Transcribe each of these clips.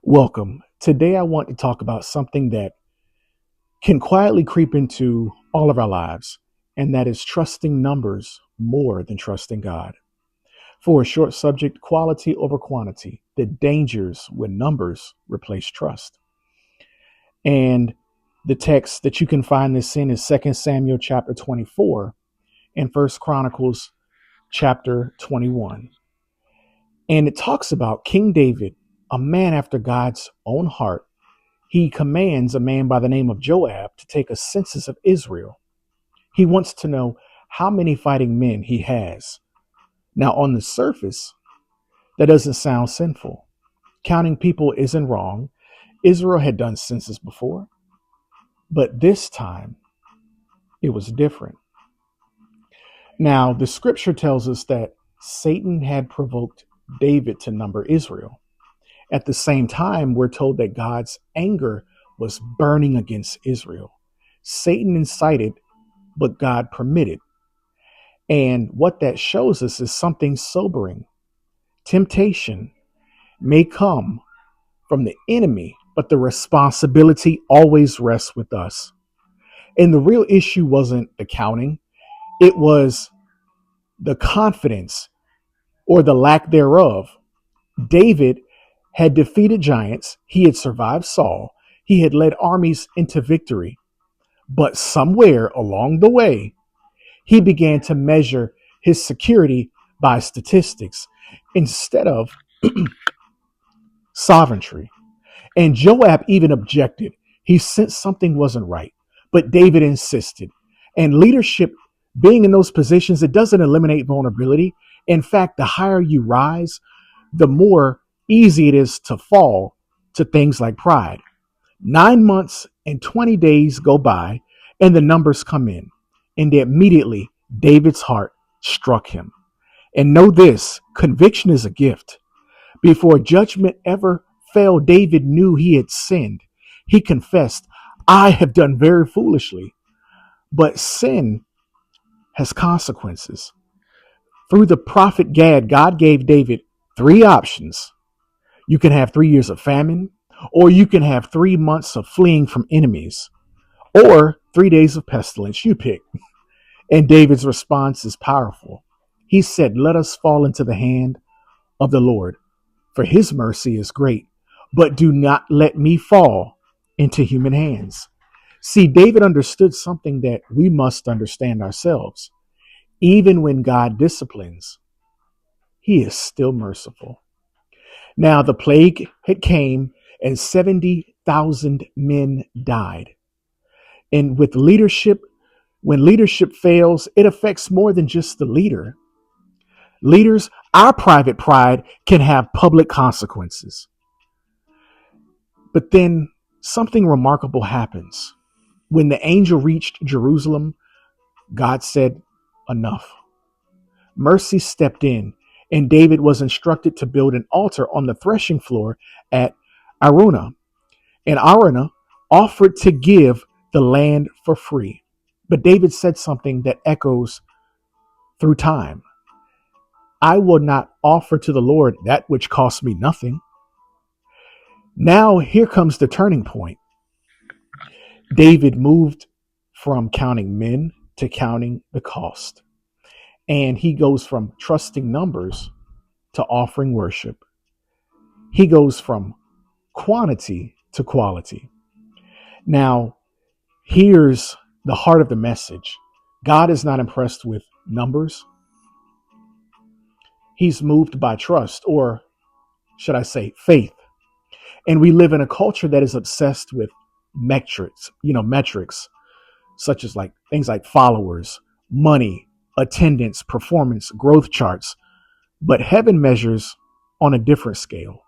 Welcome. Today, I want to talk about something that can quietly creep into all of our lives, and that is trusting numbers more than trusting God. For a short subject, quality over quantity, the dangers when numbers replace trust. And the text that you can find this in is 2 Samuel chapter 24 and 1 Chronicles chapter 21. And it talks about King David, a man after God's own heart. He commands a man by the name of Joab to take a census of Israel. He wants to know how many fighting men he has. Now, on the surface, that doesn't sound sinful. Counting people isn't wrong. Israel had done census before, but this time it was different. Now, the scripture tells us that Satan had provoked David to number Israel. At the same time, we're told that God's anger was burning against Israel. Satan incited, but God permitted. And what that shows us is something sobering. Temptation may come from the enemy, but the responsibility always rests with us. And the real issue wasn't the counting, it was the confidence or the lack thereof. David had defeated giants, he had survived Saul, he had led armies into victory. But somewhere along the way, he began to measure his security by statistics instead of sovereignty. And Joab even objected. He sensed something wasn't right, but David insisted. And leadership, being in those positions, it doesn't eliminate vulnerability. In fact, the higher you rise, the more easy it is to fall to things like pride. 9 months and 20 days go by, and the numbers come in. And immediately, David's heart struck him. And know this, conviction is a gift. Before judgment ever fell, David knew he had sinned. He confessed, I have done very foolishly. But sin has consequences. Through the prophet Gad, God gave David 3 options. You can have 3 years of famine, or you can have 3 months of fleeing from enemies, or 3 days of pestilence. You pick. And David's response is powerful. He said, let us fall into the hand of the Lord, for his mercy is great, but do not let me fall into human hands. See, David understood something that we must understand ourselves. Even when God disciplines, he is still merciful. Now the plague had came and 70,000 men died. And with leadership, when leadership fails, it affects more than just the leader. Leaders, our private pride can have public consequences. But then something remarkable happens. When the angel reached Jerusalem, God said, enough. Mercy stepped in, and David was instructed to build an altar on the threshing floor at Araunah. And Araunah offered to give the land for free. But David said something that echoes through time. I will not offer to the Lord that which costs me nothing. Now here comes the turning point. David moved from counting men to counting the cost. And he goes from trusting numbers to offering worship. He goes from quantity to quality. Now, here's the heart of the message. God is not impressed with numbers. He's moved by trust, or should I say faith. And we live in a culture that is obsessed with metrics, such as like things like followers, money, attendance, performance, growth charts. But heaven measures on a different scale.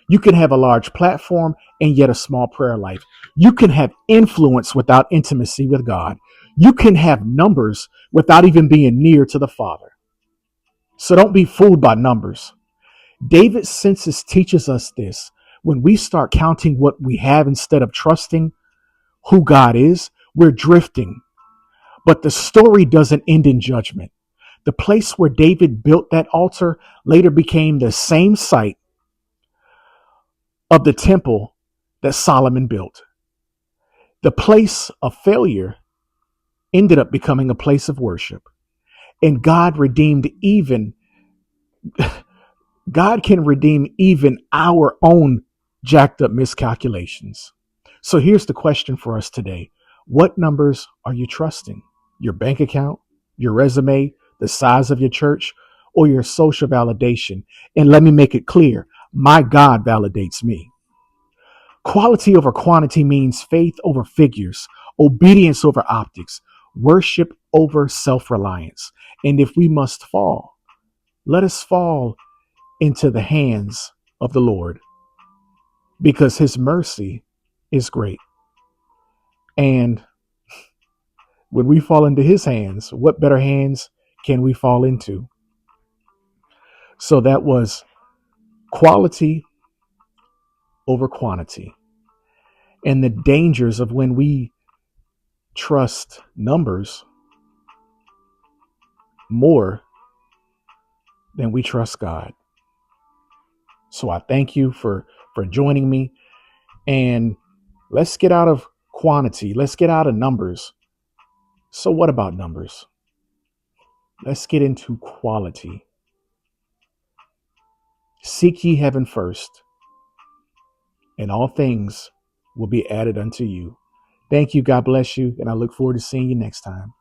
You can have a large platform and yet a small prayer life. You can have influence without intimacy with God. You can have numbers without even being near to the Father. So don't be fooled by numbers. David's census teaches us this. When we start counting what we have instead of trusting who God is, we're drifting. But the story doesn't end in judgment. The place where David built that altar later became the same site of the temple that Solomon built. The place of failure ended up becoming a place of worship. And God can redeem even our own jacked up miscalculations. So here's the question for us today. What numbers are you trusting? Your bank account, your resume, the size of your church, or your social validation? And let me make it clear, my God validates me. Quality over quantity means faith over figures, obedience over optics, worship over self reliance. And if we must fall, let us fall into the hands of the Lord, because his mercy is great. And when we fall into his hands, what better hands can we fall into? So that was quality over quantity, and the dangers of when we trust numbers more than we trust God. So I thank you for joining me, and let's get out of quantity. Let's get out of numbers. So what about numbers? Let's get into quality. Seek ye heaven first, and all things will be added unto you. Thank you. God bless you. And I look forward to seeing you next time.